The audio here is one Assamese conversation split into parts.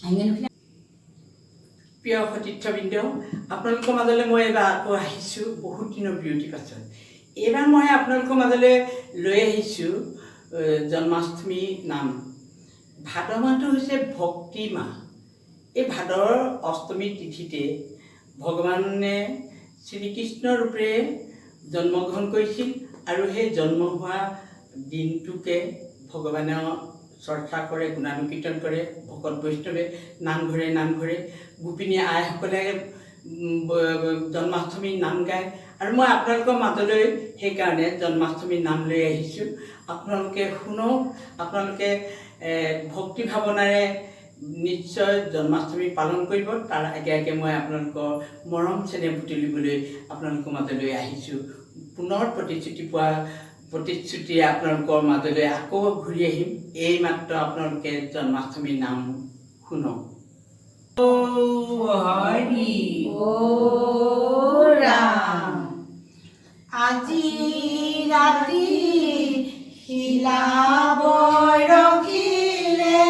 প্ৰিয় সতীৰ্থবৃন্দ, আপোনালোকৰ মাজলৈ মই এইবাৰ আকৌ আহিছোঁ বহুত দিনৰ বিৰতিৰ পাছত। এইবাৰ মই আপোনালোকৰ মাজলৈ লৈ আহিছোঁ জন্মাষ্টমী নাম। ভাদ মাহটো হৈছে ভক্তি মাহ। এই ভাদৰ অষ্টমী তিথিতে ভগৱানে শ্ৰীকৃষ্ণ ৰূপে জন্মগ্ৰহণ কৰিছিল আৰু সেই জন্ম হোৱা দিনটোকে ভগৱানৰ চৰ্চা কৰে, গুণানুকীৰ্তন কৰে। ভকত বৈষ্ণৱে নামঘৰে গোপিনী আইসকলে জন্মাষ্টমীৰ নাম গায় আৰু মই আপোনালোকৰ মাজলৈ সেইকাৰণে জন্মাষ্টমীৰ নাম লৈ আহিছোঁ। আপোনালোকে শুনক, আপোনালোকে ভক্তি ভাৱনাৰে নিশ্চয় জন্মাষ্টমী পালন কৰিব। তাৰ আগে মই আপোনালোকৰ মৰম চেনেহ বুটলিবলৈ আপোনালোকৰ মাজলৈ আহিছোঁ। পুনৰ প্ৰতিশ্ৰুতি আপোনালোকৰ মাজলৈ আকৌ ঘূৰি আহিম। এইমাত্ৰ আপোনালোকে জন্মাষ্টমীৰ নাম শুনক। ও হৰি ও ৰাম, আজি ৰাতি শিলাব ৰখিলে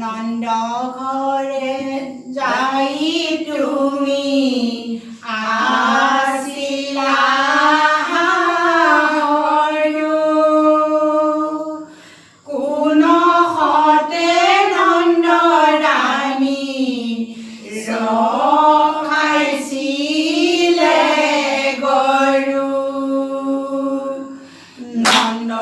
নন্দ ঘৰে যাই তুমি আছিলা কোন হতে নন্দ ৰাণী ৰখাইছিলে গৰু। নন্দ